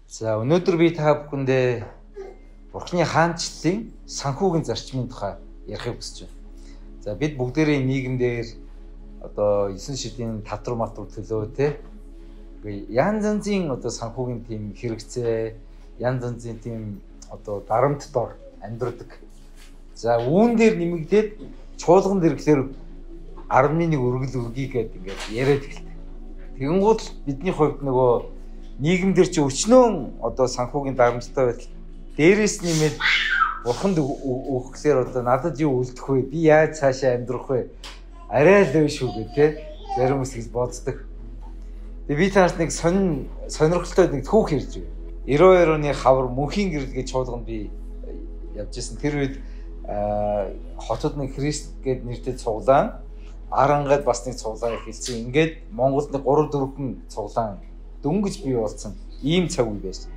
За өнөөдөр би та бүхэндээ Бурхны хаанчлалын санхүүгийн зарчмын тухай ярихыг хүсэж байна. За бид бүгдээрээ нийгэмдэр одоо 9 шидийн татвар матвар төлөө те янз янзын одоо санхүүгийн тийм хэрэгцээ, янз янзын тийм одоо дарамт дор амьдрдаг. За үүн дээр нэмэгдээд чуулганд ирэхээр 11 өргөл өргий гэдэг ингээд яриад эхэлдэг. Тэгэнгუთ бидний хувьд нөгөө нийгэмдэр чи өчнөө одоо санхүүгийн дарамттай байтал дээрээс нэмээд бурханд өгөхлөөр одоо надад юу үлдэх вэ? Би яаж цаашаа амьдрах вэ? Арай л вэ шүү гэх те зарим хүмүүс гэж боддог. Тэгээ би таарч нэг сонирхолтой нэг түүх ярьж байна. 92 оны хавар мөнхийн гэрэл гэж чуулганд би явж ирсэн. Тэр үед хотод нэг Христ гээд нэртэй цуглаан Арангад бас нэг цуглаан эхэлсэн. Ингээд Монголд 3-4 хүн цуглаан дөнгөж бий болсон ийм цаг үе байсан.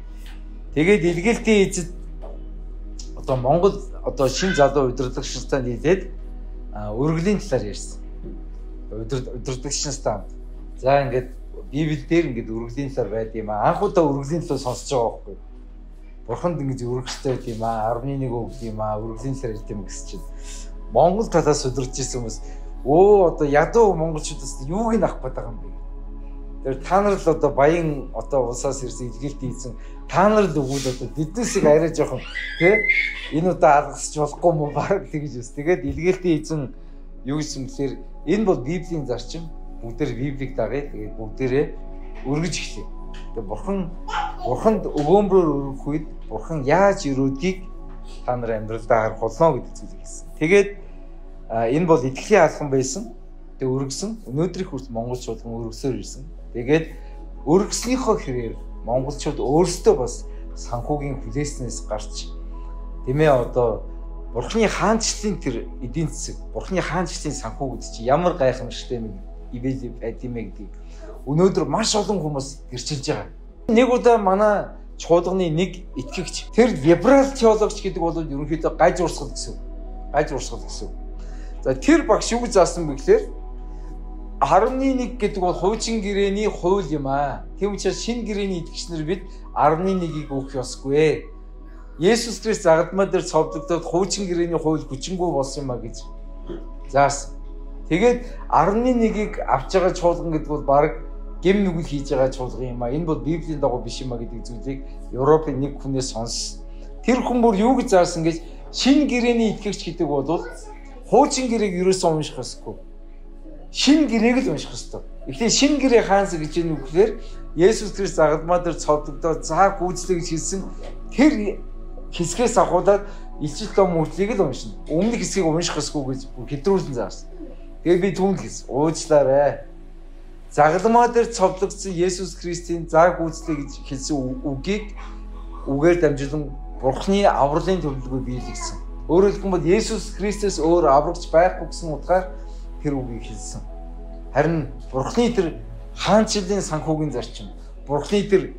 Тэгээд илгээлтийн эзэд одоо Монгол одоо шин залуу удирдлагчтай нийлээд өргөлийн талаар ярьсан. Удирдлагчтай. За ингээд Библиэл дээр ингээд өргөлийн талаар байд юм аа. Анхудаа өргөлийн талаар сонсож байгаа байхгүй. Бурханд ингэж өргөжтэй байд юм аа. 11 өгд юм аа. Өргөлийн талаар ярьд юм гэсэн чинь Монгол талаас удирдах гэсэн хүмүүс одоо ядуу монголчуудаас юуг нь авах гээд байгаа юм бэ? Тэр та нар л одоо баян одоо улсаас ирсэн илгээлт хийсэн та нар л өгвөл одоо биднээсийг арай жоохон тий энэ удаа алгасч болохгүй мó баг тэгж үс. Тэгээд илгээлтийн эзэн юу гэсэн бэлэр энэ бол Библийн зарчим. Бүгдээр Библийг дагая. Тэгээд бүгдээрээ өргөж эхлэе. Тэгээд бурханд өгөөмрөөр өргөх үед бурхан яаж өрөөдгийг та нар амьдралдаа харах болно гэдэг зүйлийг хэлсэн. Тэгээд энэ бол итгэлийн алхам байсан. Тэгээд өргөсөн. Өнөөдрийн хүртэл Монгол чуулган өргөсөөр ирсэн. Тэгээд өргөснийхөө хэрээр монголчууд өөрсдөө бас санхүүгийн хүлээснээс гарч тиймээ одоо Бурхны хаанчлалын тэр эдийн засаг, Бурхны хаанчлалын санхүүгүүд чи ямар гайхамшигтай юм ивэл байд юм гэдгийг өнөөдөр маш олон хүмүүс гэрчилж байгаа. Нэг удаа манай чуулганы нэг итгэгч тэр либерал теологч гэдэг бол ерөнхийдөө гаж урсгал гэсэн. Гаж урсгал гэсэн. За тэр багш юу заасан бэ гэхээр 11 гэдэг бол хуучин гэрээний хууль юм аа. Тийм учраас шинэ гэрээний итгэгчнэр бид 11-ийг өгөх ёсгүй. Есүс Христ загадмаа дээр цовдлогдоод хуучин гэрээний хууль хүчингүй болсон юм а гэж заасан. Тэгээд 11-ийг авч байгаа чуулган гэдэг бол баг гэм нүгэл хийж байгаа чуулган юм а. Энэ бол Библийн дагуу биш юм а гэдэг зүйлийг Европын нэг хүнээс сонссон. Тэр хүн бүр юу гэж заасан гэж шинэ гэрээний итгэгч гэдэг бол хуучин гэрээг ерөөсөө унших ёсгүй. Шинэ гэрээг л унших ёстой. Эхлээд шинэ гэрээ хаанс гэж юм үгээр Есүс Христ загадмаа дээр цовдлогдоод заа гүйцлээ гэж хэлсэн тэр хэсгээс ахуулаад илчил том мөртлийг л уншина. Өмнөх хэсгийг унших ёсгүй гэж хэдрүүлсэн заасан. Тэгээ би түүнд хэлсэн. Уучлаарай. Загадмаа дээр цовдлогдсон Есүс Христийн заа гүйцлээ гэж хэлсэн үгийг үгээр дамжуулан Бурхны авралын төлөвлөгөө биелэгдсэн. Өөрөөр хэлбэл Есүс Христээс өөр аврагч байхгүй гэсэн утгаар тэр үгийг хэлсэн. Харин Бурхны тэр хаанчлалын санхүүгийн зарчим, Бурхны тэр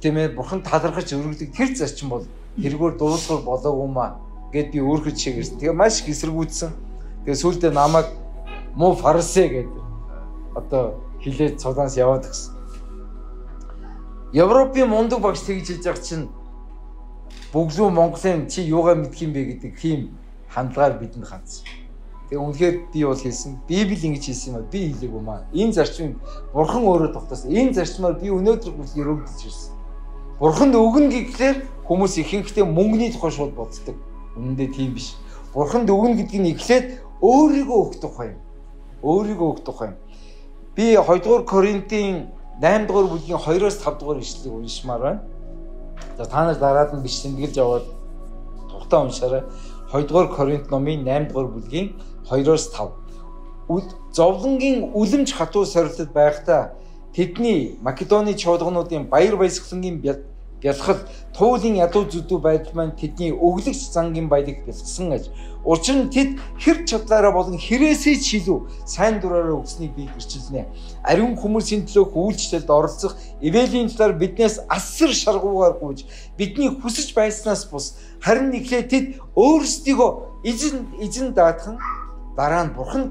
тийм ээ Бурхан талархаж өргөдөг тэр зарчим бол тэргээр дуусгар болоогүй маа гэд би өөрхөд шигэрсэн. Тэгээ маш их эсэргүүцсэн. Тэгээ сүүлдээ намайг муу фарисей гэдэг одоо хилээд цуглаанс яваад гисэн. Европын мундаг багш тэгж хэлж байгаа чинь бүглүү Монголын чи юугаа мэдх юм бэ гэдэг тийм хандлагаар бидэнд хандсан. Тэгээ үнэхээр би бол хэлсэн. Библи ингэж хэлсэн юм а. Би хэлээгүй маа. Энэ зарчмыг Бурхан өөрөө тогтоосон. Энэ зарчмаар би өнөөдөр бүл өргөдөж ирсэн. Бурханд өгнө гэхлээр хүмүүс ихэнхдээ мөнгөний тухай шууд боддог. Үнэндээ тийм биш. Бурханд өгнө гэдгийг нь эхлээд өөрийгөө өгөх тухай юм. Өөрийгөө өгөх тухай юм. Би 2 дугаар Коринтын 8 дугаар бүлгийн 2-5 дугаар ишлэлийг уншмаар байна. За та нар дараад нь биш тэмдэглэж аваад тухтаа уншаарай. 2 дугаар Коринт номын 8 дугаар бүлгийн 2-5. Зовлонгийн үлэмж хатуу сорилтод байхдаа тэдний Македоны чуулгануудын баяр баясгалангийн бялхал туулын ядуу зүдүү байдал маань тэдний өглөгч зангийн баялаг бэлтсэн аж. Учир нь тэд хэр чадлаараа болон хэрээсээ ч илүү сайн дураараа өгснийг би гэрчилнэ. Ариун хүмүүсийн төлөө үйлчлэлд оролцох эвэлийн талаар биднээс асар шаргуугаар гүйж бидний хүсэж байснаас бус харин нэглээ тэд өөрсдийгөө эзэн даатхан дараа нь Бурхан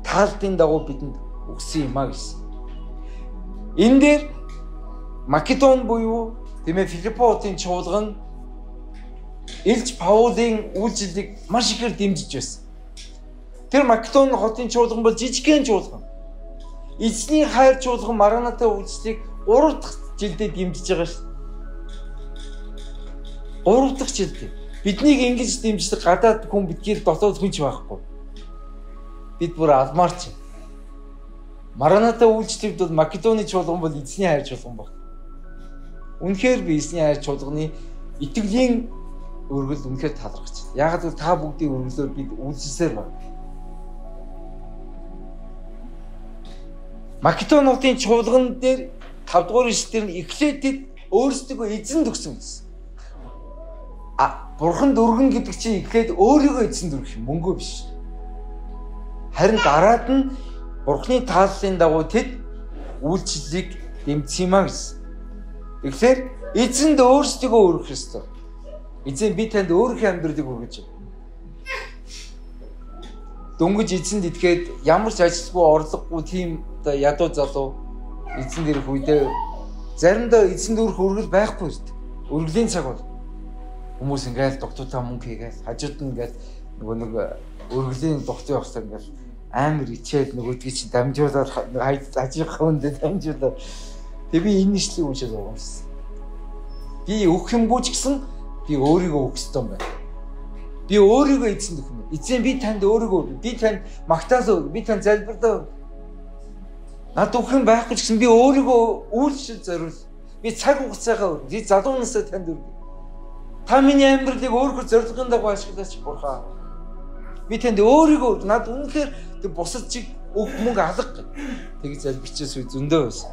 таалтын дагуу бидэнд өгсөн юм а гэсэн. Энэ дээр Македон буюу Тиймээ Филиппотын чуулган нь Илж Паулын үйлчлэлийг маш ихээр дэмжиж байсан. Тэр Македон хотын чуулган бол жижигхэн чуулган. Эзний хайр чуулган Мараната үйлчлэлийг 3 дахь жилдээ дэмжиж байгаа шүү. 3 дахь жилдээ. Биднийг ингэж дэмждэг гадаад хүн бидгээр дотоод хүнч байхгүй. Бид бүр алмаарч. Мараната үйлчлэлд бол Македоны чуулган бол эзний хайр чуулган баг. Үнэхээр би эзний хайр чуулганы итгэлийн өргөл үнэхээр талархаж байна. Яг л та бүгдийн өргөлөөр бид үйлчлсээр байна. Македон хотын чуулган дээр 5 дугаар ишлэлээр нь эхлээд өөрсдөө эзэн төгсөн гэсэн. Бурханд өргөн гэдэг чинь эхлээд өөрийгөө эзэн төрөх юм, мөнгөө биш. Харин дараад нь Бурханы тааллын дагуу тэд үйлчлэлийг дэмжсэн юм а гэсэн. Тэгэхээр эзэнд өөрсдөө өргөх ёстой. Эзэн би танд өөрийнхөө амьдралыг өргөж байна. Дөнгөж эзэнд итгээд ямар ч ажилгүй орлогогүй тийм ядуу залуу эзэнд ирэх үедээ заримдаа эзэнд өргөх өргөл байхгүй шүү дээ. Өргөлийн цаг бол хүмүүс ингээл доктортаа мөнгө хийгээл хажууд нь ингээл нэг өргөлийн доктор явахсаа ингээл амар ичээд нөгөөдгий чинь дамжуулаад ажих хүндээ дамжуулаад тэг би энэ нэшлийг уншаад уумсан. Би өгөх юмгүй ч гэсэн би өөрийгөө өгөх ёстой юм байна. Би өөрийгөө эзэн өгөх юм. Эзэн би танд өөрийгөө би танд магтаасаа би танд залбирдаа над өгөх юм байхгүй ч гэсэн би өөрийгөө үйлчлэл зориул. Би цаг хугацаагаа би залуу насаа танд өргөе. Та миний амьдралыг өөрөөр зорилгын дагуу ашиглаач Бурхан. Би танд өөрийгөө над үнэхээр тэр бусад чиг өг мөнгө алга гэж залбирчээс үе зөндөө байсан.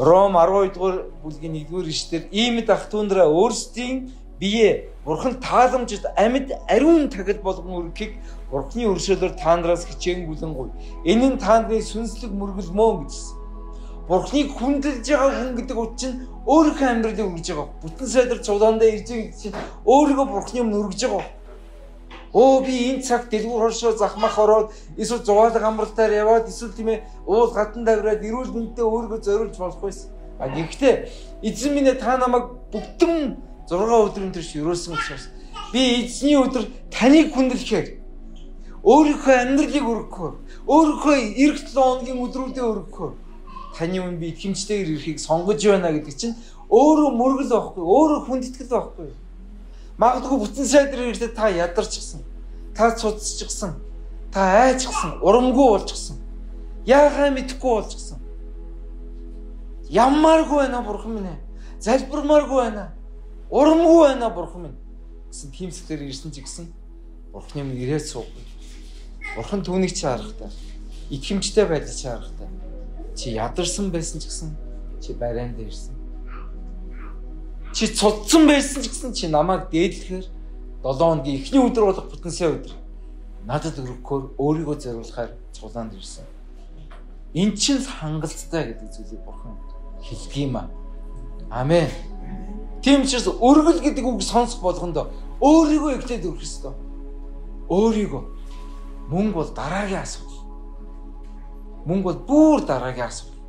Ром 12 дугаар бүлгийн 1-р ишлэлээр иймд ах түүндрээ өөрсдийн бие Бурхан тааламжид амьд ариун тахил болгон өргөхийг Бурханы өршөөлөөр таандраас хичээнгүлэн гуй. Энэ нь таандны сүнслэг мөргөл мөн гэсэн. Бурханыг хүндэлж байгаа хүн гэдэг үг чинь өөрийнхөө амьдралыг өргөж байгаа. Бүтэн сайдар цуглаандаа ирж байгаа гэдэг чинь өөрийгөө Бурханы өмнө өргөж байгаа. Оо би энэ цаг дэлгүүр хоршоо захмах ороод эсвэл зугаалга амралтаар яваад эсвэл тийм ээ уул гадан давраад эрүүл мэндтэй өөрийгөө зориулж болох байсан. Гэхдээ эзэн минь та намайг бүгдэн 6 өдрийн турш өрөөсөн учраас би эзний өдөр таныг хүндлэхээр өөрийнхөө амьдралыг өргөхөөр өөрийнхөө эх 7 хоногийн өдрүүдээ өргөхөөр таны өмнө би итгэмжтэйгээр ирэхийг сонгож байна гэдэг чинь өөрөө мөргөл байхгүй, өөрөө хүндэтгэл байхгүй. Магадгүй бүтэн сайдрын ирэхдээ та ядарчихсан, та цуцчихсан, та айчсан, урамгүй болчихсон. Яагаа мэдэхгүй болчихсон. Яммааргүй байна Бурхан минь. Залбирмааргүй байна. Урамгүй байна Бурхан минь. Гэсэн тийм сэтгэлээр ирсэн ч гэсэн Бурханы өмнө ирээд суугүй. Бурхан түүнийг чи харахтаа. Итгэмжтэй байж чи харахтаа. Чи ядарсан байсан ч гэсэн чи барайнд ирсэн. Чи цуцсан байсан ч гэсэн чи намайг дээдлэхээр 7 хоногийн эхний өдөр болох бүтэн сая өдөр надад өргөхөөр өөрийгөө зориулахаар цуглаанд ирсэн. Эн чинь хангалттай гэдэг зүйлийг Бурхан хэлдэг юм аа. Амен. Тийм учраас өргөл гэдэг үг сонсох болгондоо өөрийгөө ихтэй өргөх ёстой. Өөрийгөө. Мөнгө бол дараагийн асуудал. Мөнгө бол бүр дараагийн асуудал.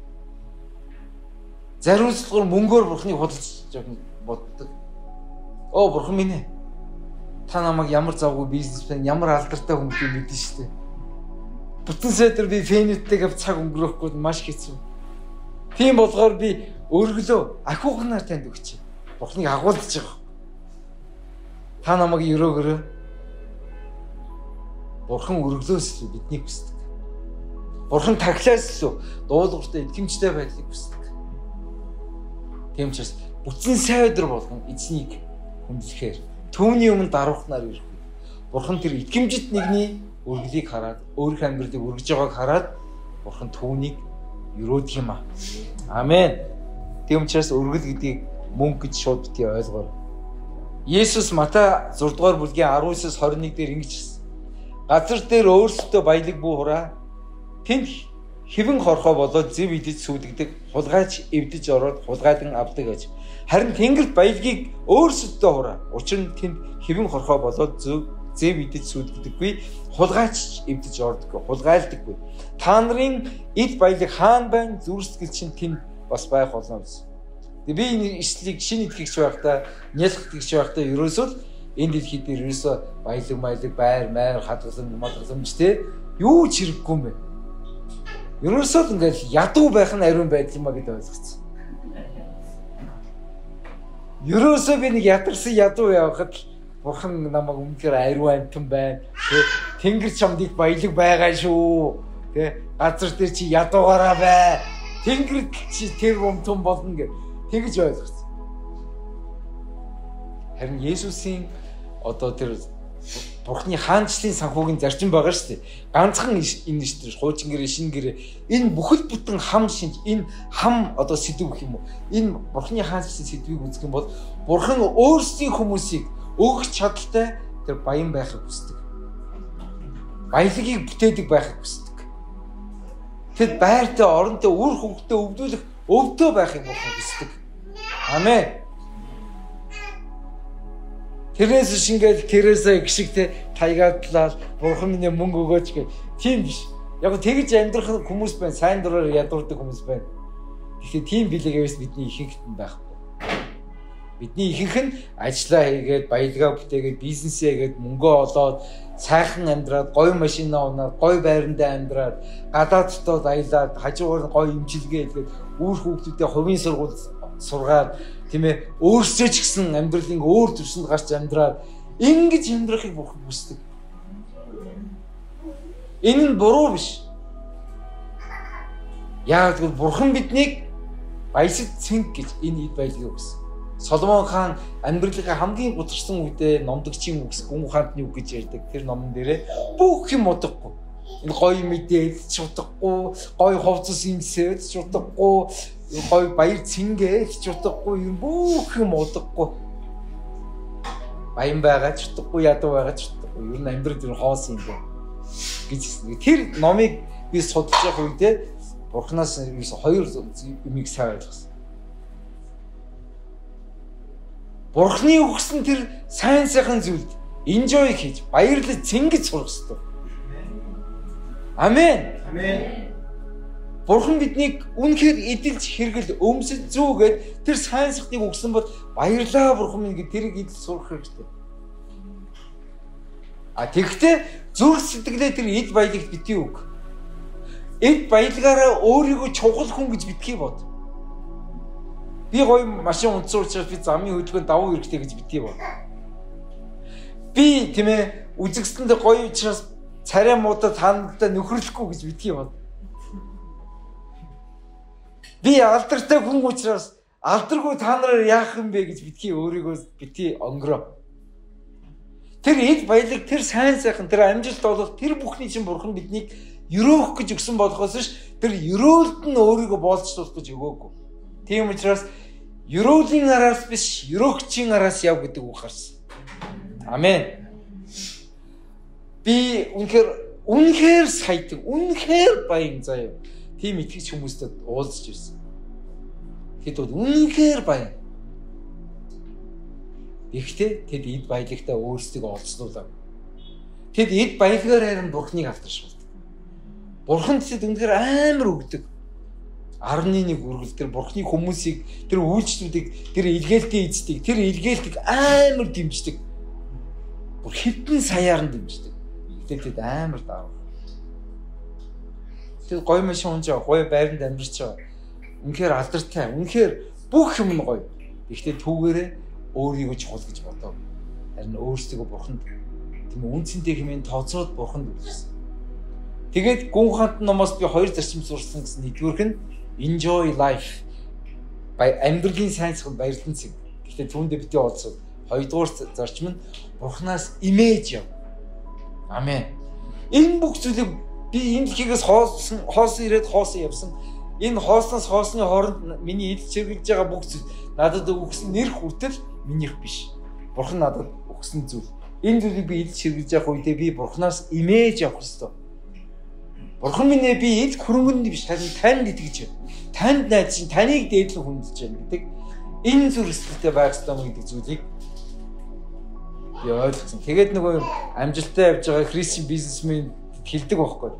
Заримсалгаар мөнгөөр Бурханыг худалдаж боддог. Оо Бурхан минь ээ. Та намайг ямар завгүй бизнесмен, ямар алдартай хүн гэдгийг мэднэ шүү дээ. Бүтэн сайдар би фэнүүдтэйгээ цаг өнгөрөөхгүй маш хэцүү. Тийм болохоор би өргөлөө ахиугнаар танд өгч. Бурханыг агуулж байгаа. Та намайг өрөөгөрөө. Бурхан өргөлөөс л биднийг хүсдэг. Бурхан таглаас л дуулууртай итгэмжтэй байдлыг хүсдэг. Тийм учраас бүтэн сайдар болгон эзнийг хүндлэхээр түүний өмнө даруухнаар ирэхгүй. Бурхан тэр итгэмжит нэгний өргөлийг хараад, өөрийнхөө амьдралыг өргөж байгааг хараад Бурхан түүнийг өрөөдөг юм аа. Амен. Тийм учраас өргөл гэдгийг мөнгө гэж шууд бити ойлгоорой. Есүс Матай 6 дугаар бүлгийн 19-с 21 дээр ингэж хэлсэн. Газар дээр өөрсдөө баялаг бүү хураа. Тэнд хэвэн хорхоо болоод зэв идэж сүлэгдэг, хулгайч эвдэж ороод хулгайдан авдаг гэж. Харин Тэнгэрт баялагийг өөрсдөө хураа. Учир нь тэнд хэвэн хорхоо болоод зэв идэж сүлэгдэггүй, хулгайч эвдэж ордог, хулгайлдаггүй. Та нарын эд баялаг хаана байна? Зүрсгэл чинь тэнд бас байх болно гэсэн. Тэгээ би энэ ишлийг шинэ итгэгч байхдаа, нялх итгэгч байхдаа ерөөсөө энэ дэлхийд дээр ерөөсөө баялаг, байр, майр, хадгаламж те юу ч хэрэггүй юм бэ. Ерөөсөө ингээл ядуу байх нь ариун байдал юм а гэдээ ойлгоцсон. Ерөөсөө би нэг ядарсан ядуу явахад Бурхан намайг үнэхээр ариун амтан байна. Тэнгэр чамдыг баялаг байгаа шүү. Тэ газар дээр чи ядуугаараа бай. Тэнгэр чи тэр өмтөн болно гэж тэгж ойлгосон. Харин Есүсийн одоо тэр Бурхны хаанчлалын санхүүгийн зарчим байгаа шүү дээ. Ганцхан энэ шүү дээ. Хуучин гэрээ, шинэ гэрээ. Энэ бүхэл бүтэн хам шинж, энэ хам одоо сэдв гэх юм уу? Энэ Бурхны хаанчлалын сэдвийг үзэх юм бол Бурхан өөрсдийн хүмүүсийг өгөх чадaltaй тэр баян байхыг хүсдэг. Баялагийг бүтээдэг байхыг хүсдэг. Тэд байртай, оронтой, үр хөвгтөө өвдүүлэх өвдөө байхыг Бурхан хүсдэг. Амен. Тэрээс шингээл тэрээсээ гიშгтэй тайгаадлал Бурхан минь мөнгө өгөөч гэх тийм биш. Яг тэгж амьдрах хүмүүс байна, сайн дураар ядуурдаг хүмүүс байна. Тэгэхээр тийм билегээс бидний ихэнх нь байхгүй. Бидний ихэнх нь ажиллаа хийгээд, баялгаа бүтээгээд, бизнесээ гээд мөнгөө олоод, сайхан амьдраад, гоё машина унаад, гоё байрандаа амьдраад, гадаад дотоод аялаад, хажуугаар нь гоё имчилгээ хийгээд, үр хүүхдүүдэд хувийн сургууль сургаад, тийм ээ, өөрсдөө ч гэсэн амьдралын өөр төвшөнд гарч амьдраад, ингэж амьдрахыг Бурхан хүсдэг. Энэ нь буруу биш. Яг л Бурхан биднийг баясаг цэнг гэж энэ ид баялагийг өгсөн. Соломон хаан амьдралынхаа хамгийн гутарсан үедээ номдогчийн үгс гүн ухаантны үг гэж ярьдаг. Тэр номон дээрээ бүх юм удахгүй. Энэ гоё мэдээлж удахгүй, гоё хувцас имсэж удахгүй, гоё баяр цэнгэж удахгүй, юм бүх юм удахгүй. Баян байгаа ч удахгүй, ядуу байгаа ч удахгүй. Ер нь амьдрал тэр хоос юм бэ гэж. Тэр номыг би судалж явах үедээ Бурханаас хоёр юмыг сайн ойлгосон. Бурхны өгсөн тэр сайн сайхан зүйлд enjoy хийж, баярлаж цэнгэж сурах хэрэгтэй. Амен. Амен. Бурхан биднийг үнэхээр эдэлж хэрэгэл өмсөж зүүгээд тэр сайн сайхныг өгсөн бол баярлаа Бурхан минь гэж тэрийг эдэлж сурах хэрэгтэй. Тэгэхдээ зүрх сэтгэлээ тэр эд баялагт битгий үг. Эд баялагаараа өөрийгөө чухал хүн гэж битгий бод. Би гоё машин унтсан учраас би замын хөдөлгөөнд давуу хэрэгтэй гэж битгий бод. Би тийм ээ үзэгсэндээ гоё учраас царай муудад таандаа нөхөрлөхгүй гэж битгий бод. Би алдартай хүн учраас алдаргүй та нараар яах юм бэ гэж битгий өөрийгөө битгий онгороо. Тэр эд баялаг, тэр сайн сайхан, тэр амжилт олох, тэр бүхний чинь Бурхан биднийг өрөөх гэж өгсөн болохоос ш тэр өрөөлд нь өөрийгөө боолцуулах гэж өгөөгүй. Тийм учраас өрөөлийн араас биш, өрөөгчийн араас яв гэдэг үг гарсан. Амен. Би үнэхээр саядаг, үнэхээр баян заяа. Тийм итгэж хүмүүстэй уулзж ирсэн. Тэд бол үнэхээр баян. Гэхдээ тэд эд баялагтаа өөрсдөө олцлуулав. Тэд эд баялагаар харин Бурхныг алдаршуулдаг. Бурхан тэд үнэхээр амар өгдөг. 11 үргэл тэр Бурхны хүмүүсийг, тэр үйлчлүүдийг, тэр илгээлтийн эздэг, тэр илгээлтийг амар дэмждэг. Бүр хэдэн саяар нь дэмждэг. Тэд амар даав. Тэд гоё машин унж байгаа, гоё байранд амьдарч байгаа. Үнэхээр алдартай, үнэхээр бүх юм нь гоё. Гэхдээ түүгээрээ өөрийгөө чухал гэж бодов. Харин өөрсдөө Бурханд тийм үнцэнтэй хэмээн тооцоод Бурханд үлдсэн. Тэгээд гүн ухаантан номоос би хоёр зарчим сурсан гэсэн нэгдүгээрх нь enjoy life. Амьдралын сайн сайхан баярлан цэг. Гэхдээ түүндээ битээ олцсон. Хоёрдугаар зарчим нь Бурханаас имэж яв. Амен. Энэ бүх зүйлийг би энэ дэлхийгээс хоосон ирээд хоосон явсан. Энэ хоосноос хоосны хооронд миний эд чиргэлж байгаа бүх зүйл надад өгсөн нэр хүртэл минийх биш. Бурхан надад өгсөн зүйл. Энэ зүйлийг би эд чиргэлж явах үедээ би Бурханаас имэж авах ёстой. Бурхан минь би эд хөрөнгөнд биш харин танд итгэж байна. Танд найдаж чинь таныг дээдлэн хүндэж байна гэдэг энэ зүрхсэлтэй байх ёстой юм гэдэг зүйлийг би ойлгосон. Тэгээд нөгөө амжилттай явж байгаа христийн бизнесмен хэлдэг байхгүй.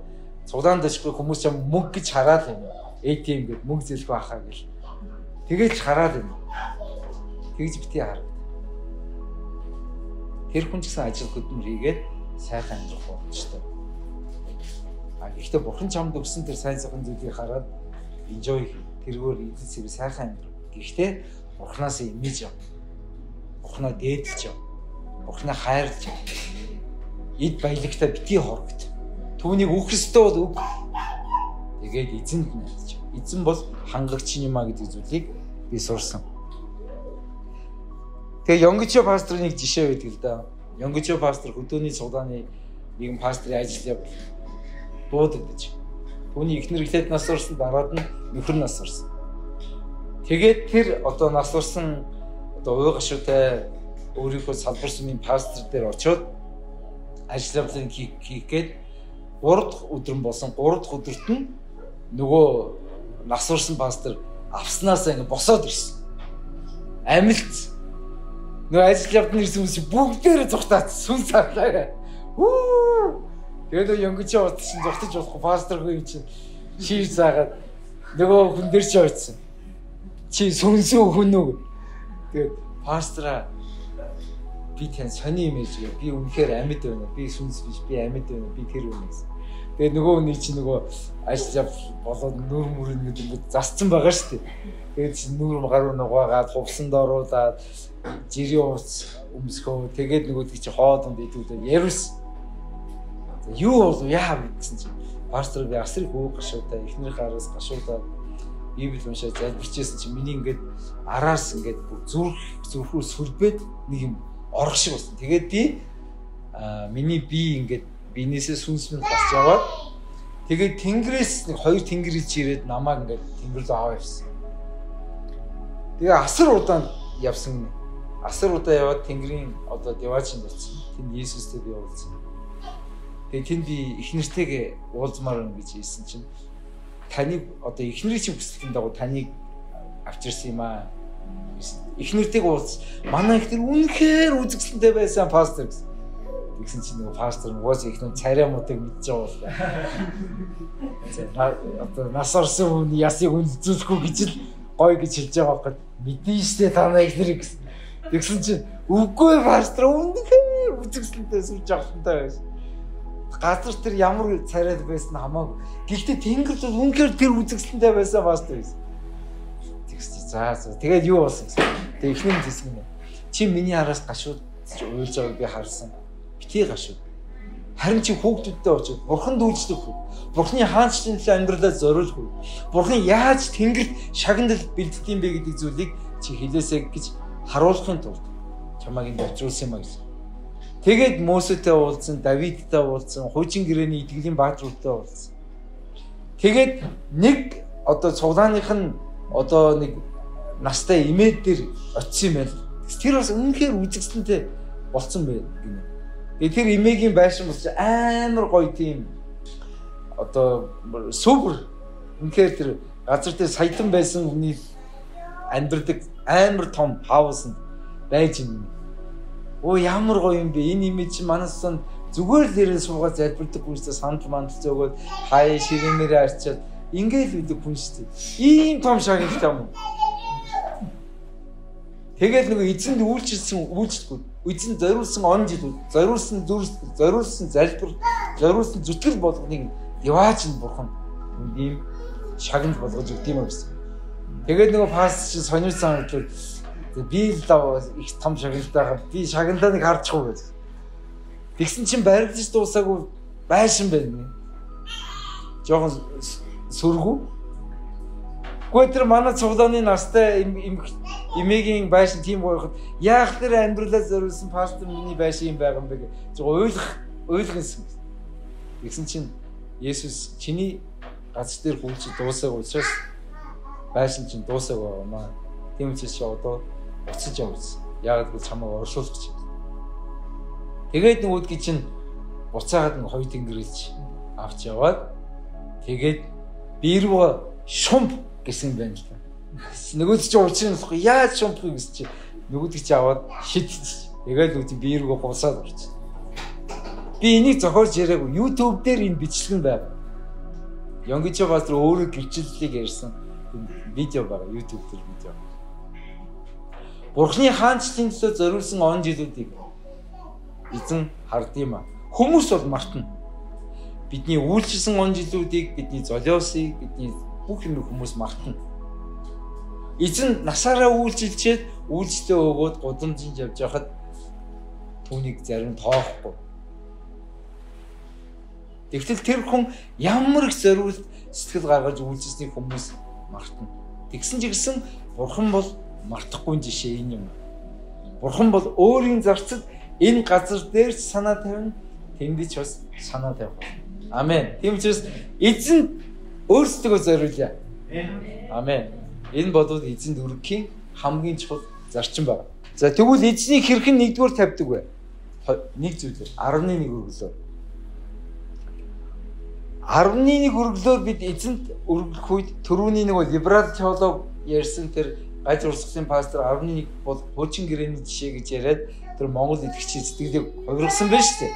Цуглаан дашгүй хүмүүс ч мөнгө гэж хараад байна. ATM гээд мөнгө зэлгүй ахаа гэл. Тэгэж хараад байна. Тэгж битгий хар. Тэр хүн ч гэсэн ажил хөдөлмөр хийгээд сайхан амьдрах боломжтой. Гэхдээ бурхан чамд өгсөн тэр сайн сайхан зүйлийг хараад enjoy тэргээр эзэн сайхан амьдрах. Гэхдээ бурханаас имиж ав. Бурханаа дээдлж ав. Бурханаа хайрлж ав. Эд баялагтай битгий хорогт. Түүнийг өгөх ёстой бол өг. Тэгээд эзэнд найдаж. Эзэн бол хангагч юм а гэдэг зүйлийг би сурсан. Тэгээ Ёнгочо пасторын нэг жишээ байдаг л да. Ёнгочо пастор хөдөөний цуглааны нэгэн пастрын ажил явал дуудаг гэж. Түүний эхнэр эхлээд нас орсон, дараад нь нөхөр нас орсон. Тэгээд тэр одоо нас орсон одоо уй гашуутай өөрийнхөө салбар сүмийн пастор дээр очиод ажил явдлыг хийх гээд 3 дахь өдөр болсон 3 дахь өдөрт нь нөгөө нас орсон пастор авснаасаа ингэ босоод ирсэн. Амилт нөгөө ажил явдны ирсэн хүмүүс бүгдээрээ зүгтаад сүнс харлаа. Тэгээд Ёнгочо утсан зүгтаж болохгүй пасторгүй юм чинь шийд заагаад нөгөө хүн дээр ч ойцсон. Чи сүнсүү хүн үү? Тэгээд пастраа би тань сони имиж гээ. Би үнэхээр амьд байна. Би сүнс биш. Би амьд байна. Би тэр үнэ гэсэн. Тэгээд нөгөө хүний чинь нөгөө ажил яв болоод нүүр мөрөнд ингээд засцсан байгаа шүү дээ. Тэгээд чи нүүр гаруй нугаагаад хувсанд оруулаад жирийн ууц өмсгөө. Тэгээд нөгөө чи хоолонд идүүлээд ярилсан. Юу бол яа гэсэн чи пастор би асрыг хөөх гашуудаа эхнэр гараас гашуудаа Библи уншаад залбирчээсэн чи миний ингээд араас ингээд зүрхрүү сүлбээд нэг юм орох шиг болсон. Тэгээд би миний бие ингээд биенээсээ сүнс минь гасч яваад тэгээд тэнгэрээс нэг 2 тэнгэр ич ирээд намайг ингээд тэнгэр рүү аваа явсан. Тэгээ асар удаан явсан. Асар удаа яваад тэнгэрийн одоо деваачин болсон. Тэнд Иесустэй би уулзсан. Тэгээ тэнд би их нэртэйгээ уулзмаар юм гэж хэлсэн чинь таныг одоо их нэрийн чинь хүсэлтийн дагуу таныг авчирсан юм аа. Их нэртэйг уулз. Манай их нэр үнэхээр үзэгсэлтэй байсан пастор гэсэн. Тэгсэн чинь нөгөө пастор уус их нэр царай муудыг мэдж байгаа бол. Одоо нас орсон хүн ясыг үнэлзүүлэхгүй гэж л гой гэж хэлж байгаа байхгүй. Мэдэн штэ танаа их нэр гэсэн. Тэгсэн чинь үгүй пастор үнэхээр үзэгсэлтэй сүлж авахтай байсан. Газар тэр ямар царайд байсан хамаагүй. Гэхдээ тэнгэр бол үнэхээр тэр үзэгсэлтэй байсан пастор байсан. Тэгс за тэгээд юу болсон гэсэн. Тэгээд ихний хэсэг нь чи миний араас гашууд уйлж байгааг би харсан. Битгий гашууд. Харин чи хүүхдүүдтэй очиж бурхан дүүлждэг хөө. Бурханы хаанчлалын төлөө амьдралаа зориулах хөө. Бурхан яаж тэнгэрт шагнал бэлддэг юм бэ гэдэг зүйлийг чи хэлээсэй гэж харуулахын тулд чамайг энд авчруулсан юм а гэсэн. Тэгээд Мосетэй уулзсан, Давидтай уулзсан, хуучин гэрээний итгэлийн бааtruудтай уулзсан. Тэгээд нэг одоо цуглааных нь одоо нэг настай имээд дээр очисон юм байна. Тэр бас үнэхээр үзэгсэлтэй болцсон байна гинэ. Тэгээд тэр имээгийн байшин болж амар гоё тийм одоо супер үнэхээр тэр газар дээр саятан байсан хүний амьдрдаг амар том хаусанд байж байна. Оо ямар гоё юм бэ? Энэ имиж манаас зүгээр л ирэн суугаад залбирдаг хүн шүү дээ. Сандал мандал зөөгөөд хаяа ширэмээрээ арчаад ингээл үүдэг хүн шүү дээ. Ийм том шагналтай юм. Тэгээд нөгөө эзэнд үйлчлэхгүй. Эзэн зориулсан он жил, зориулсан зүрх, зориулсан залбир, зориулсан зүтгэл болгоныг яваач нь бурхан ийм шагнал болгож өгд юм гэсэн. Тэгээд нөгөө пастор чинь сонирсан хэлбэл би л их том шагналтай би шагналыг харчихгүй гэж. Тэгсэн чинь баригдаж дуусаагүй байшин байна. Жохон сүргүү. Гэхдээ тэр манай цуглааны настай эмээгийн байшин тийм гоёход яах тэр амьдралаа зориулсан пастор миний байшин юм байгаа юм бэ гэж ойлгосон. Тэгсэн чинь Есүс чиний гац дээр хүлж дуусаагүй учраас байшин чинь дуусаагүй байгаамаа. Тийм учраас чи одоо уцаж явсан. Яг л чамайг оршуулах гэж. Тэгээд нөгөөдгий чинь буцаагаад нэг хоёр тэнгэрэлж авч яваад тэгээд бирүү шумп гэсэн юм байна л та. Нөгөөд чи уучрын болохгүй яаж шумп гэсэн чи нөгөөдгий чи аваад шидчих. Тэгээд үгүй бирүүгөө гусаад орчих. Би энийг зохиолж яриаггүй. YouTube дээр энэ бичлэг нь байна. Ёнгочо пастор өөрөө гэрчлэлийг ярьсан. видео байгаа, YouTube дээр видео. Бурхны хаанчлалын төлөө зориулсан он жилүүдийг эзэн хардсан юм. Хүмүүс бол мартна. Бидний үйлчилсэн он жилүүдийг, бидний золиосыг, бидний бүх юм хүмүүс мартна. Эзэн насаараа үйлчилчээд үйлчлээ өгөөд гудамжинд явж байхад түүнийг зарим тоохгүй. Тэгтэл тэр хүн ямар их зориулт сэтгэл гаргаж үйлчилсэнийг хүмүүс мартна. Тэгсэн ч гэсэн Бурхан бол мартахгүй жишээ энэ юм. Бурхан бол өөрийн зарцад энэ газар дээр санаа тавина, тэнд ч бас санаа тавих. Амен. Тийм учраас эзэн өөрсдөө зориулъя. Амен. Энэ бодвол эзэнд өргөхийн хамгийн чухал зарчим байна. За тэгвэл эзний хэрхэн нэгдүгээр тавьдаг вэ? Нэг зүйлээр 11 өргөлөөр. 11 өргөлөөр бид эзэнт өргөх үед түрүүний нэг либерал теолог ярьсан тэр гаж урсгалын пастор 11 бол хуучин гэрээний жишээ гэж яриад тэр Монгол итгэгчийн сэтгэлийг хувиргасан байна шүү дээ.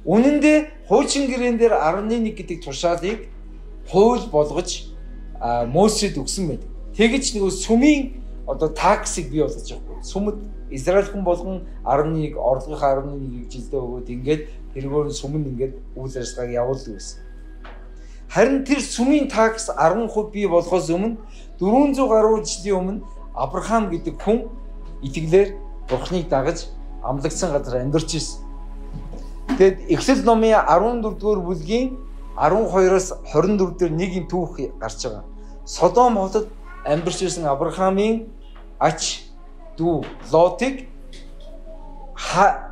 Үнэн дээр хуучин гэрээн дээр 11 гэдэг тушаалыг хууль болгож Мосед өгсөн байдаг. Тэгэж нөгөө сүмийн одоо таксыг бий болгож байгаа. Сүмд Израиль хүн болгон 11 орлогынхаа 11 жилдээ өгөөд ингээд тэргээр сүмэнд ингээд үйл ажиллагааг явуулдаг байсан. Харин тэр сүмийн такс 10% бий болохоос өмнө 400 гаруй жилийн өмнө Авраам гэдэг хүн итгэлээр Бурхныг дагаж амлагдсан газар амьдарч ирсэн. Тэгэд Эхлэл номын 14-р бүлгийн 12-оос 24 дээр нэг юм түүх гарч байгаа. Содом хотод амьдарч ирсэн Авраамын ач дүү Лотыг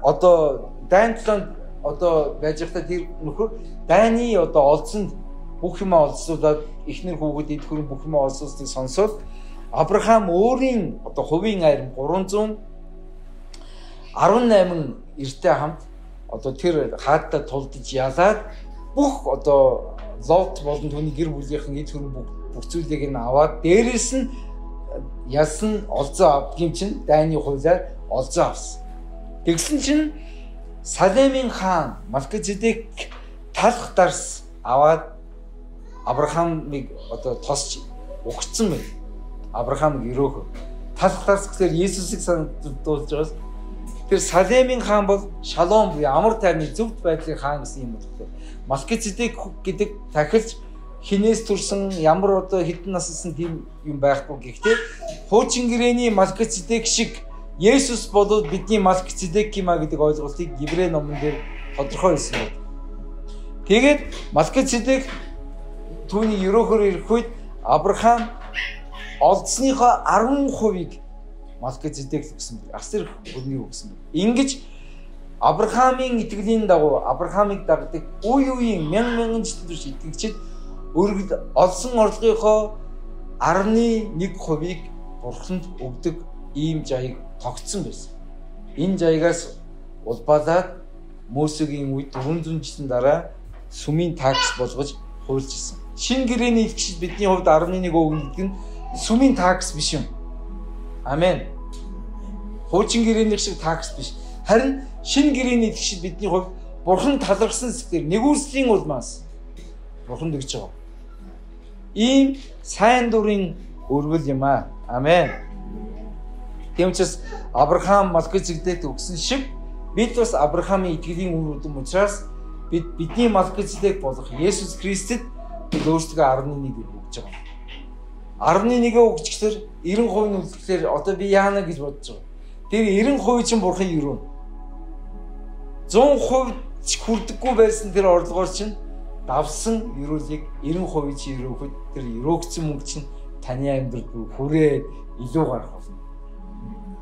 одоо Дайнтланд одоо байж байхдаа тэр нөхөр Дайны одоо олзонд бүх юм олзуулаад эхнэр хүүхэд эдгүрэн бүх юм олзуулсныг сонсоод Авраам өөрийн одоо хувийн арим 318 эртээ хамт одоо тэр хаадтай тулдж ялаад бүх одоо Лот болон түүний гэр бүлийнхэн эдгүрэн бүх зүйлийг нь аваад дээрээс нь ялсан олзоо авдгийн чинь Дайны хуулиар олзоо авсан. Тэгсэн чинь Салемийн хаан Малкизедек талх дарс аваад Авраамыг одоо тосч угтсан байна. Авраамыг өрөөхөө. Талх дарс гэхээр Есүсийг сануулж байгаас тэр Салемийн хаан бол Шалом буюу амар тайвны зөвхт байдлын хаан гэсэн юм байна. Малкизедек гэдэг тахилч хинээс төрсэн ямар одоо хэдэн наслсан тийм юм байхгүй. Гэхдээ хуучин гэрээний Малкизедек шиг Есүс болоод бидний Малкизедек юм а гэдэг ойлголтыг Еврей номон дээр тодорхой хэлсэн байна. Тэгээд Малкизедек түүний өрөөхөөр ирэх үед Авраам олдсныхоо 10%-ийг Малкизедек гэсэн байна. Асар өрний өгсөн байна. Ингэж Авраамын итгэлийн дагуу Авраамыг дагдаг үеийн мянган жилийн турш итгэгчид өргөд олсон орлогынхоо 11%-ийг Бурханд өгдөг ийм жаяг тогтсон байсан. Энэ жаягаас улбалаад Мосегийн үед 400 жилийн дараа сүмийн такс болгож хуульчилсан. Шинэ гэрээний итгэгчид бидний хувьд 11 өгнө гэдэг нь сүмийн такс биш юм. Амен. Хуучин гэрээнийх шиг такс биш. Харин шинэ гэрээний итгэгчид бидний хувьд Бурхан талархсан сэтгэл нэгүслийн улмаас Бурханд өгч байгаа. Ийм сайн дурын өргөл юм аа. Амен. Тийм учраас Авраам Малкизедек өгсөн шиг бид бас Авраамын итгэлийн үр дүн учраас бидний Малкизедек болох Есүс Христэд бид өөрсдөө 11-ийг өгж байгаа. 11-ийг өгчихлээр 90% нь үлдэхлээр одоо би яана гэж бодож байгаа. Тэр 90% чинь Бурхан өрөөнө. 100% ч хүрдэггүй байсан тэр орлогоор чинь давсан өрөөлийг 90% чи өрөөхөд тэр өрөөгцсөн мөнгө чинь таны амьдралд хүрээ илүү гарах болно.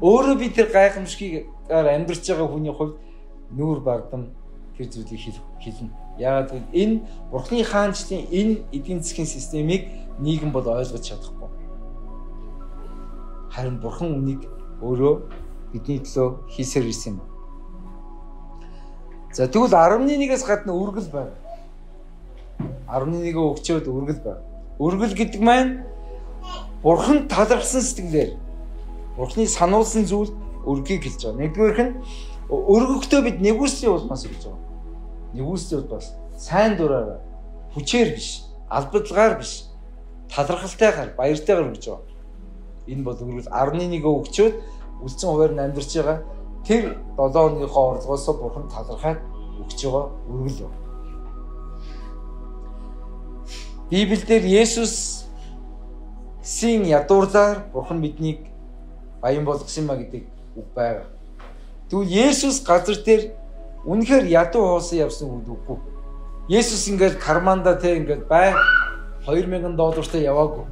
Өөрөө би тэр гайхамшиггаар амьдарч байгаа хүний хувьд нүүр бардам тэр зүйлийг хэлнэ. Яагаад гэвэл энэ Бурхны хаанчлалын энэ эдийн засгийн системийг нийгэм бол ойлгож чадахгүй. Харин Бурхан үнийг өөрөө бидний төлөө хийсээр ирсэн юм. За тэгвэл 11-ээс гадна үргэл байна. 11-ийг өгчөөд үргэл байна. Үргэл гэдэг маань Бурхан талархсан сэтгэлээр Бурхны сануулсан зүйл өргөхийг хэлж байгаа. Нэгдүгээрх нь өргөхдөө бид нэгүслийн улмаас өгж байгаа. Нэгүслийн улмаас сайн дураараа, хүчээр биш, албадлагаар биш. талархалтайгаар, баяртайгаар өгч байгаа. Энэ бол үргэлж 11 өгчөөд үлдсэн хуваар нь амьдарч байгаа. Тэр 7 хоногийнхоо орлогоос Бурхан талархаад өгч байгаа үргэл. Библиэлд Есүсийн ядуурлаар Бурхан биднийг баян болгосон маа гэдэг үг байгаа. Тэгвэл Есүс газар дээр үнэхээр ядуу хоосон явсан үг үгүй. Есүс ингээд карманда те ингээд бай $2000 яваагүй.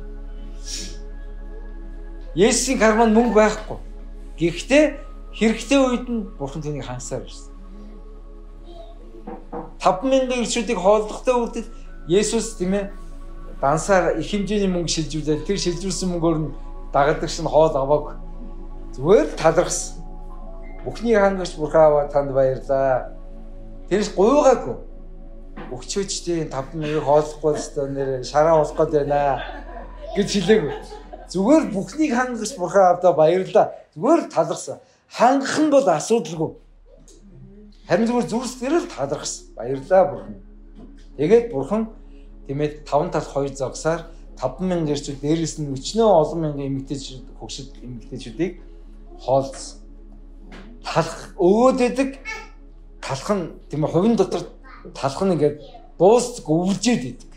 Есүсийн карманд мөнгө байхгүй. Гэхдээ хэрэгтэй үед нь Бурхан түүнийг хансаар ирсэн. 5,000 ирчүүдийг хооллохтой үрдэл Есүс тийм ээ дансаар их хэмжээний мөнгө шилжүүлээд тэр шилжүүлсэн мөнгөөр нь дагалдагч нь хоол аваагүй. Зүгээр талархсан. Бүхний хангагч Бурхан аваа танд баярлаа. Тэрс гуйгаагүй. Өгчөөчтэй 5,000 хооллохгүй өстой нэр шараа болох гээд байна гэж хэлээгүй. Зүгээр бүхнийг хангагч Бурхан авдаа баярлаа. Зүгээр талархсан. Хангах нь бол асуудалгүй. Харин зүгээр зүрс дээр л талархсан. Баярлаа Бурхан. Тэгээд Бурхан тиймээ 5 талд 2 загсаар 5,000 ирчүүд дээрээс нь өчнөө олон мянган эмэгтэйчүүд хөгшил эмэгтэйчүүдийг хоолцсон. Талах өөдөдөг талах нь тийм ээ хувийн дотор талах нь ингээд дуусч өвлжээд идэг.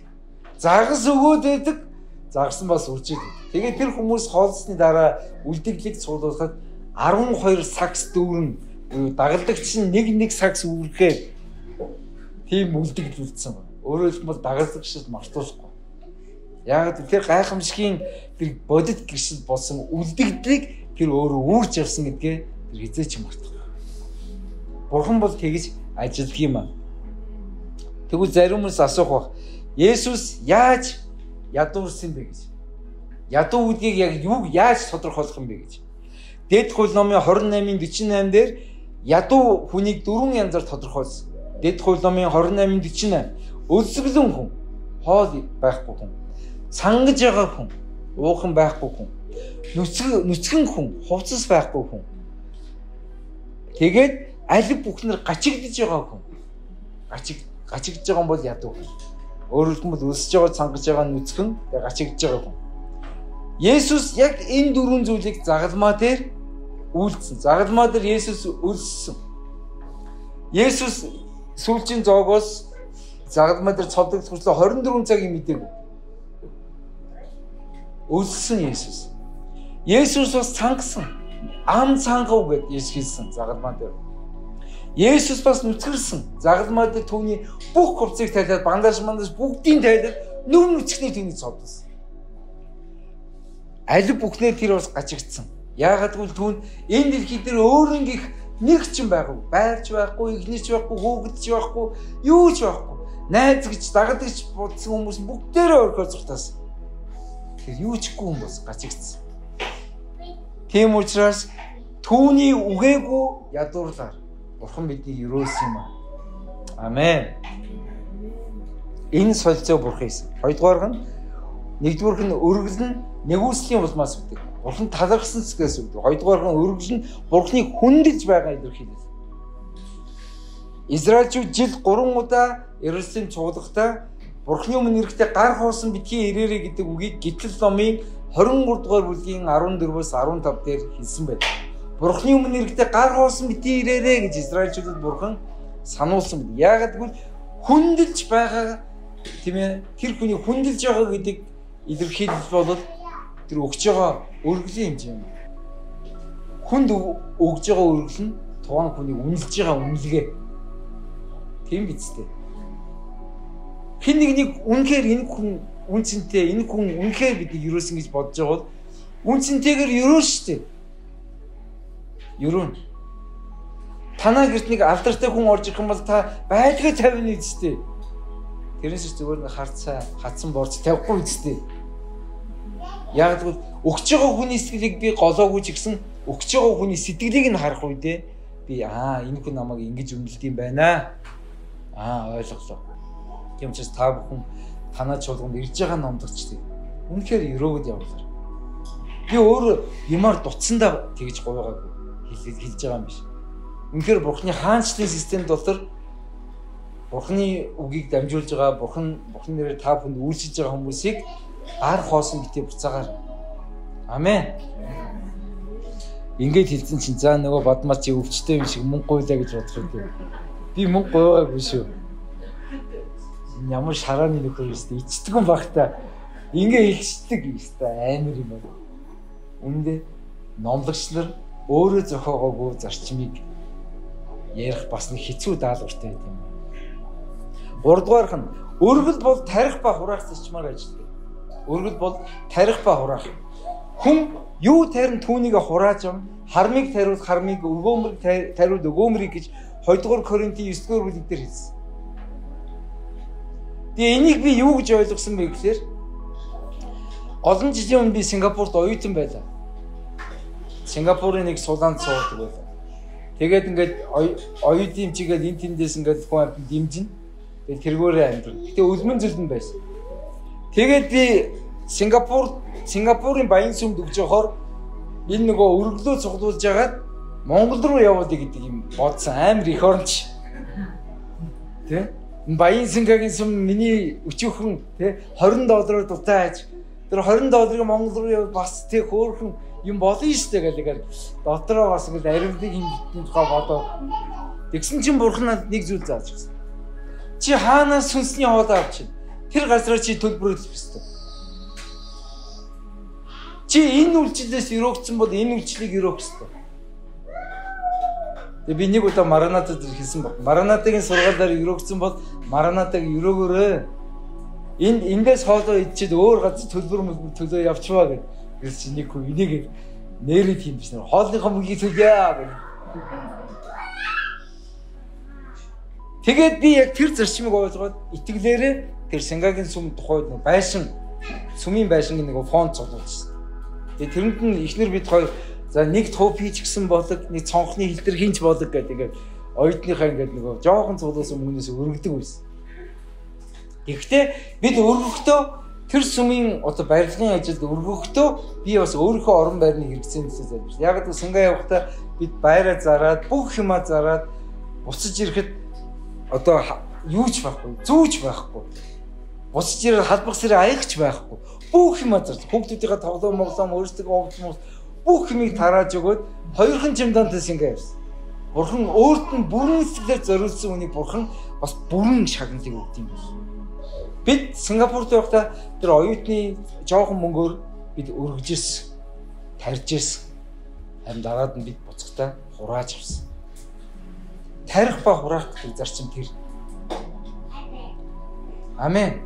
Загас өгөөдөдөг загсан бас үржээд идэг. Тэгээд тэр хүмүүс хоолцсны дараа үлдэглийг цуглуулахад 12 сакс дүүрэн дагалдагч нь нэг сакс үүрэхээр тийм үлдэгдэл үлдсэн байна. Өөрөөр хэлбэл дагалдагчд мартуулахгүй. Яг тэр гайхамшигын тэр бодит гэршил болсон үлдэгдлийг тэр өөрөө үүрч явсан гэдгээ тэр хизээч мартахгүй. Бурхан бол тэгж ажилладаг юм аа. Тэгвэл зарим хүмүүс асуух бах. Есүс яаж ядуурсан бэ гэж. Ядуу үдгийг яг юу яаж тодорхойлох юм бэ гэж. Дэд хууль номын 28:48 дээр ядуу хүнийг 4 янзаар тодорхойлсон. Дэд хууль номын 28:48 өлсгөлэн хүн, хоол байхгүй хүн, сангаж байгаа хүн, уухан байхгүй хүн, нүцгэн хүн, хувцас байхгүй хүн. Тэгээд алив бүхнэр гачигдж байгаа хүн. Гачигдж байгаа юм бол ядуу хүн. Өөрөөр хэлбэл өлсөж байгаа, цангаж байгаа нүцгэн, тэгээд гачигдж байгаа хүн. Есүс яг энэ 4 зүйлийг загалмаа дээр үйлдсэн. Загалмаа дээр Есүс өлссөн. Есүс сүүлчийн зоогоос загалмаа дээр цодогдох хүртэл 24 цагийн мэдээгүй. Өлссөн Есүс. Есүс бас цангасан. Ам цангав гэд Есүс хэлсэн загалмаа дээр. Есүс бас нүцгэрсэн. Загалмаа дээр түүний бүх хувцсыг тайлаад бандаж бүгдийг тайлаад нүм нүцгний түүний цодсон. Алив бүхнээ тэр бас гачигдсан. Яагаад гэвэл түүнд энэ дэлхий дээр өөрөнгөх нэг ч юм байгаагүй. Байрч байхгүй, игнэрч байхгүй, хөөгдч байхгүй, юу ч байхгүй. Найз гэж дагадагч бодсон хүмүүс бүгдээрээ орхиод зуртаас. Тэр юу ч ихгүй юм бас гачигдсан. Тийм учраас түүний үгээгүй ядуурлаар Бурхан бидний өрөөсөн юм аа. Амен. Энэ солилцоо Бурхан хийсэн. Хоёрдугаар нь нэгдүгээр нь өргөл нь нэгүслийн улмаас үүдэг. Бурхан талархсан зүгээс үүдэг. Хоёрдугаар нь өргөл нь Бурханыг хүндэлж байгаа илэрхийлэл. Израильчууд жил 3 удаа Иерусалим цуглахдаа Бурханы өмнө ирэхдээ гар хоосон битгий ирээрэй гэдэг үгийг Гитлэл номын 23 дугаар бүлгийн 14-өөс 15 дээр хэлсэн байдаг. Бурханы өмнө ирэхдээ гар хоосон битгий ирээрэй гэж Израильчуудад Бурхан сануулсан байдаг. Яагаад гэвэл хүндэлж байгаа тийм ээ тэр хүний хүндэлж байгаа гэдэг илэрхийлэл бол тэр өгч байгаа өргөлийн хэмжээ юм. Хүнд өгж байгаа өргөл нь тухайн хүнийг үнэлж байгаа үнэлгээ. Тийм биз дээ. Хэн нэг үнэхээр энэ хүн үнцэнтэй, энэ хүн үнэхээр бидийг юрөөсөн гэж бодож байгаа бол үнцэнтэйгээр юрөө штэ. Юрөө. Танаа гэрт нэг алдартай хүн орж ирэх юм бол та байдгаа тавина үсттэй. Тэрнээс зүгээр нэг хатсан борц тавихгүй үсттэй. Яг л өгч байгаа хүний сэтгэлийг би голоогүй ч гэсэн өгч байгаа хүний сэтгэлийг нь харах үедээ би энэ хүн намайг ингэж үнэлд юм байна. Ойлголоо. Тийм учраас та бүхэн танаа чуулганд ирж байгаа номдогчдыг үнэхээр өрөөгд явуулаар. Би өөр юмар дутсандаа тэгж гуйгаагүй хэлж байгаа юм биш. Үнэхээр Бурханы хаанчлалын систем дотор Бурханы үгийг дамжуулж байгаа Бурханы нэрээр та бүхэнд үйлчилж байгаа хүмүүсийг гар хоосон битээ буцаагаар. Амен. Ингээд хэлсэн чинь за нөгөө бадмаар чи өвчтэй юм шиг мөнгө гуйлаа гэж бодох үү. Би мөнгө гуйгаагүй шүү. Ямар шарааны нөхөр өстэй ичдэг юм багтаа. Ингээ илчдэг юм өстэй амар юм байна. Үндэ номлогч нар өөрөө зохиогоогүй зарчмыг ярих бас нэг хэцүү даалгавартай байт юм. Гуравдугаарх нь өргөл бол тарих ба хураах зарчмаар ажилладаг. Өргөл бол тарих ба хураах. Хүн юу тарин түүнийг хурааж ам, хармыг тариул хармыг, өгөөмрийг тариул өгөөмрийг гэж 2 дугаар Коринтын 9 дугаар бүлэг дээр хэлсэн. Тэгээ энийг би юу гэж ойлгосон бэ гэхээр олон жилийн өмнө би Сингапурт оюутан байлаа. Сингапурын нэг сулаанд суудаг байлаа. Тэгээд ингээд оюутан чигээд энэ тэндээс ингээд хүн амт дэмжин. Тэгээд тэргүүрээ амьдрал. Гэтэ өлмөн зөлдөн байсан. Тэгээд би Сингапурын баян сүмд өгж явахаар энэ нөгөө өргөлөө цуглуулж ягаад Монгол руу яваад гэдэг юм бодсон амар их оронч. Тэ? Баян Сингагийн сүм миний өчөөхөн тэ $20 дутааж тэр $20 Монгол руу яваад бас тэ хөөрхөн юм болно штэ гэлээгээр дотроо бас ингэ ариундаг юм битэн тухай бодоод тэгсэн чинь бурхан надад нэг зүйл зааж өгсөн. Чи хаанаас сүнсний хоолой авч чинь тэр газараа чи төлбөрөөлөх ёстой. Чи энэ үйлчлэлээс өрөөгдсөн бол энэ үйлчлэлийг өрөөх ёстой. Тэгээ би нэг удаа Маранатад хэлсэн баг. Маранатагийн сургаалаар өрөөгдсөн бол Маранатаг өрөөгөөрөө. Эндээс хоолой идчихэд өөр газар төлбөр төлөө явчваа гэж. Гэвч чи нэг хүн энийг нээрэд хийм биш нэр. Хоолныхоо мөнгийг төлөө гэж. Тэгээд би яг тэр зарчмыг ойлгоод итгэлээрээ тэр Сингагийн сүм тухайд байшин сүмийн байшингийн нэг фонд цуглуулсан. Тэгээд тэрэнд нь ихнэр бид хоёр за нэг туп хийч гсэн болог нэг цонхны хилтер хинч болог гэдэг оюутныхаа ингээд нөгөө жоохон цуглуулсан мөнгнөөс өргөдөг байсан. Гэхдээ бид өргөхдөө тэр сүмийн одоо барилгын ажилд өргөхдөө би бас өөрийнхөө орон байрны хэрэгцээндээ залбирсан. Яг л Синга явахдаа бид байраа зараад бүх юмаа зараад буцаж ирэхэд одоо юуч байхгүй, зүүч байхгүй. Буцаж ирээд халбах сэрээ аягч байхгүй. Бүх юмаа зарж хүүхдүүдийнхээ тоглоом моглоом өөрсдөө овдмос бүх юмыг тарааж өгөөд хоёрхан чимдантаа Синга явсан. Бурхан өөрт нь бүрэн сэтгэлээр зориулсан үнийг бурхан бас бүрэн шагналыг өгд юм байна. Бид Сингапурт явахдаа тэр оюутны жоохон мөнгөөр бид өргөж ирсэн, тарьж ирсэн. Харин дараад нь бид буцахтаа хурааж авсан. Тарих ба хураах гэдэг зарчим тэр. Амен.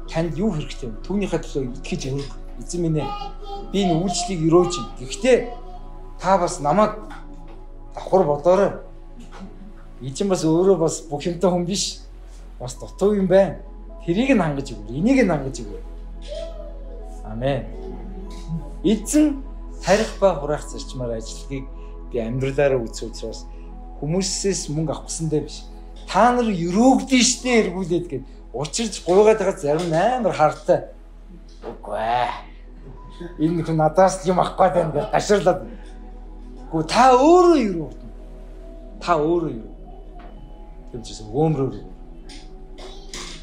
Танд юу хэрэгтэй вэ? Түүнийхээ төлөө итгэж өрг. Эзэн минь ээ. Би энэ үйлчлэлийг өрөөж. Гэхдээ та бас намайг давхар бодоорой. Эзэн бас өөрөө бас бүх юмтай хүн биш. Бас дутуу юм байна. Тэрийг нь хангаж өгөө. Энийг нь хангаж өгөө. Амен. Эзэн тарих ба хураах зарчмаар ажиллахыг би амьдралаараа үзэх учраас хүмүүсээс мөнгө авахсандаа биш. Та нар өрөөгдөн штэ эргүүлээд гээд учирч гуйгаад байгаа зарим амар хартай. Үгүй ээ. Энэ хүн надаас юм авах гээд байна гэж гаширлаад. Үгүй та өөрөө өрөөгдөн. Та өөрөө өрөө. Тэгвчээс өгөөмрөөр.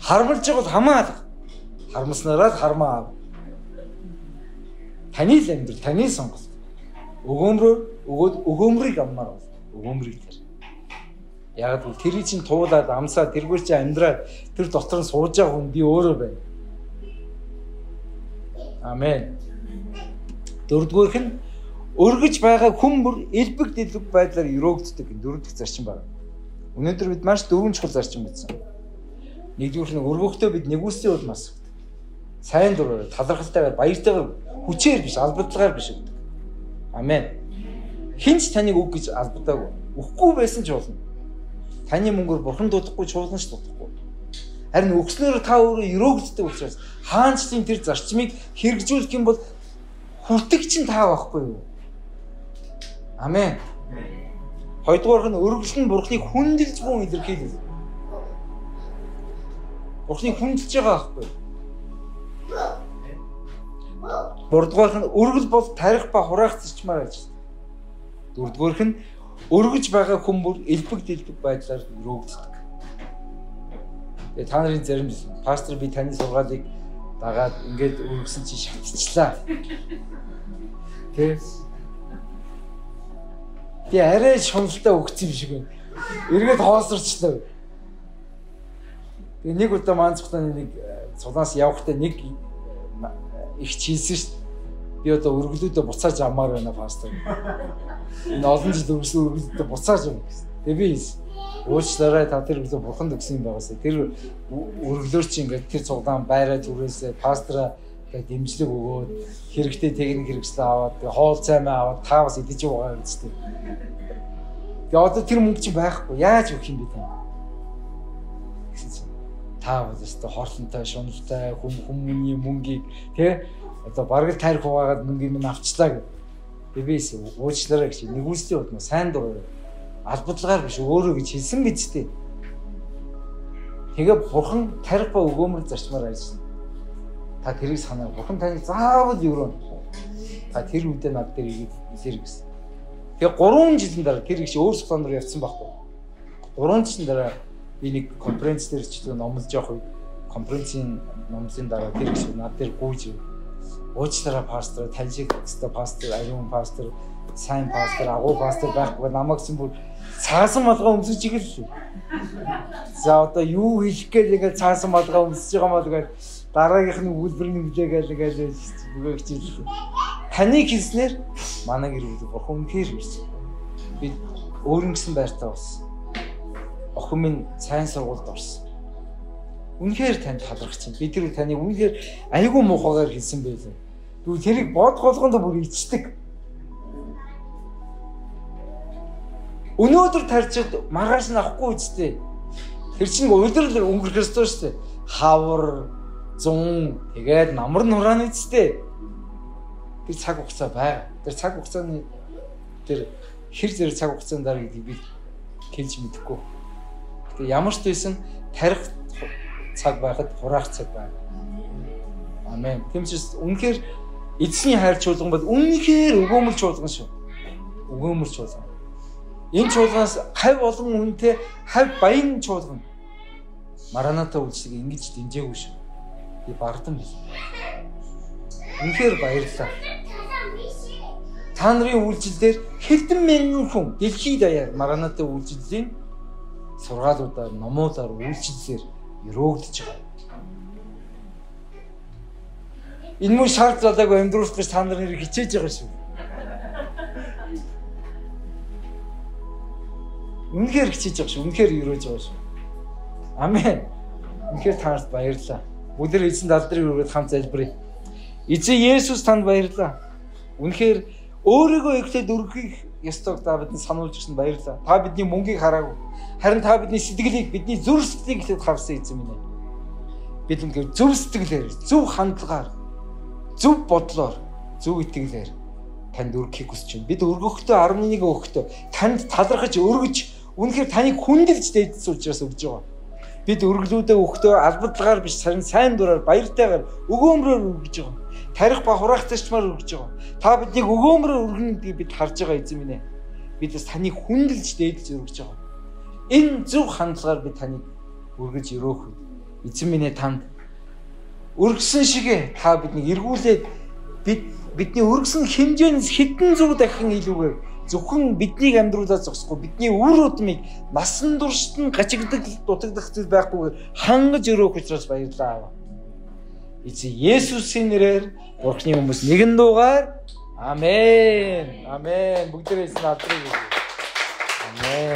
Хармалж байгаа хамаалах. Хармаснараа хармаа аав. Таны л амьдрал, таны сонголт. Өгөөмрөөр өгөөд өгөөмрийг аммаар бол. Өгөөмрийг тэр. Яг л тэрий чинь туулаад амсаа тэргээр чи амьдраад тэр дотор нь сууж байгаа хүн би өөрөө байна. Амен. Дөрөвдүгээрх нь өргөж байгаа хүн бүр элбэг дэлбэг байдлаар өрөөгддөг гэх дөрөв дэх зарчим байна. Өнөөдөр бид маш дөрвөн чухал зарчим үзсэн. Нэгдүгээр нь өргөхдөө бид нэгүслийн улмаас сайн дураар талархалтайгаар баяртайгаар хүчээр биш албадлагаар биш гэдэг. Амен. Хинч таныг үг гэж албадаагүй. Өгөхгүй байсан ч болно. Таны мөнгөөр бурхан дуудахгүй чуулган ч дуудахгүй. Харин өгснөөр та өөрөө өрөөгддөг учраас хаанчлын тэр зарчмыг хэрэгжүүлэх юм бол хүртэг чинь та байхгүй юу? Амен. Хоёрдугаар нь өргөл нь бурхныг хүндэлж буун илэрхийлэл. Бурхныг хүндэлж байгаа байхгүй юу? Гуравдугаар нь өргөл бол тарих ба хураах зарчмаар ажилладаг. Дөрөвдүгээрх нь өргөж байгаа хүн бүр элбэг дэлбэг байдлаар өрөөгддөг. Тэгээ та нарын зарим пастор би таны сургаалыг Дагаад ингээд өргөсөн чи шатчихлаа. Тэ. Би арай шуналтай өгсөн юм шиг байна. Эргээд хоосорчлаа. Тэгээ нэг удаа маанцхтаны нэг цулаас явахдаа нэг их чилсэн шүү дээ. Би одоо өргөлүүдээ буцааж амаар байна пастор. Энэ олон жил өргөсөн өргөлүүдээ буцааж юм гэсэн. Тэгээ би уучлаарай та тэр өргөлөө бурханд өгсөн юм байгаасаа. Тэр өргөлөөр чи ингээд тэр цуглаан байраа түрээсээ пастраа дэмжлэг өгөөд хэрэгтэй техник хэрэгслээ аваад хоол цаймаа аваад та бас идэж байгаа юм зү. Тэгээ одоо тэр мөнгө чи байхгүй. Яаж өгөх юм бэ та? Та бол өстой хорлонтой, шуналтай хүмүүний мөнгийг тий одоо бараг тарих хуваагаад мөнгөийг минь авчлаа гэх. Бибээс уучлаарай гэж нэгүслийн удаа сайн дураа албадлагаар биш өөрөө гэж хэлсэн биз дээ. Тэгээ бурхан тарих ба өгөөмөр зарчмаар ажиллана. Та тэрийг санаа. Бурхан таныг заавал өрөөнө. Та тэр үедээ над дээр ирэх гэсэн. Тэгээ 3 жилийн дараа тэр их өөр суглаан руу явцсан байхгүй. 3 жилийн дараа би нэг конференц дээр ч номлож явах үед конференцийн номлын дараа тэр их над дээр гүйж уучлаарай пастор, таньжиг өстой пастор, аюун пастор, сайн пастор, агуу пастор байхгүй намайгсан бүр цаасан малгай өмсөж игэлээ. За одоо юу хийх гээд ингээд цаасан малгай өмсөж байгаа мал гээд дараагийнхны үйлбэрний хүлээгээл нөгөө хичээлээ. Таныг хэлснээр манай гэр бүл бурхан үнэхээр ирсэн. Би өөрөнгө гисэн байртаа болсон. Охин минь сайн сургуульд орсон. Үнэхээр танд талархаж байна. Би тэр таныг үнэхээр айгүй муухайгаар хэлсэн байлээ. Тэгвэл тэрийг бодголгонд бүр ичдэг. Өнөөдөр тарчид маргааш нь авахгүй үстэй. Тэр чинь өдөр өнгөрөх ёстой шүү дээ. Хавар, зун тэгээд намар нурааны үстэй. Тэр цаг хугацаа байгаа. Тэр цаг хугацааны тэр хэр зэрэг цаг хугацаанд дараа гэдгийг би хэлж мэдэхгүй. Гэтэ ямар ч байсан тарих цаг байхад хураах цаг байна. Амен. Тэмчээс үнэхээр эзний хайр чуулган бол үнэхээр өгөөмөр чуулган шүү. Өгөөмөр чуулган. Энэ чуулганаас хав олон хүнтэй хав баян чуулган. Мараната үйлчлэгийг ингэж дэмжээгүй шүү. Би бардам бил. Үнэхээр баярлалаа. Та нарын үйлчлэлээр хэдэн мянган хүн дэлхийд даяар Мараната үйлчлэлийн сургаалуудаар, номуудаар үйлчлэлээр өрөөгдөж байгаа. Энэ мөн шаард залаагүй амьдруулах гэж та нарын хичээж байгаа шүү. Үнэхээр хичээж байгаа шүү. Үнэхээр өрөөж байгаа шүү. Амен. Үнэхээр танд баярлалаа. Бүгдээ эзэн далдрыг өргөд хамт залбирая. Эзэн Есүс танд баярлалаа. Үнэхээр өөрийгөө ихлэд өргөх ёстойг та бидэнд сануулж өгсөнд баярлалаа. Та бидний мөнгийг хараагүй. Харин та бидний сэтгэлийг, бидний зүрх сэтгэлийг ихлэд харсан эзэн минь. Бид үнэхээр зөв сэтгэлээр, зөв хандлагаар, зөв бодлоор, зөв итгэлээр танд өргөхийг хүсэж байна. Бид өргөхдөө 11 өгөхдөө танд талархаж өргөж үнэхээр таныг хүндэлж дээдс учраас өгж байгаа. Бид өргөлүүдээ өгөхдөө албадлагаар биш сайн дураар баяртайгаар өгөөмрөөр өргөж байгаа. Тарих ба хураах зарчмаар өргөж байгаа. Та биднийг өгөөмрөөр өргөнө гэдгийг бид харж байгаа эзэн минь. Бид бас таныг хүндэлж дээдс өргөж байгаа. Энэ зөв хандлагаар бид таныг өргөж өрөөх. Эзэн минь танд өргөсөн шигэ та биднийг эргүүлээд бидний өргөсөн хэмжээнээс хэдэн зур дахин илүүгээр зөвхөн биднийг амьдруулаад зогсохгүй бидний үр удмыг насан туршид нь гачигдаг дутагдах зүйл байхгүйгээр хангаж өрөөх учраас баярлалаа. Эзэн Есүсийн нэрээр Бурхны хүмүүс нэгэн дуугаар амен. Амен. Бүгдээрээ эзэн алдрыг. Амен.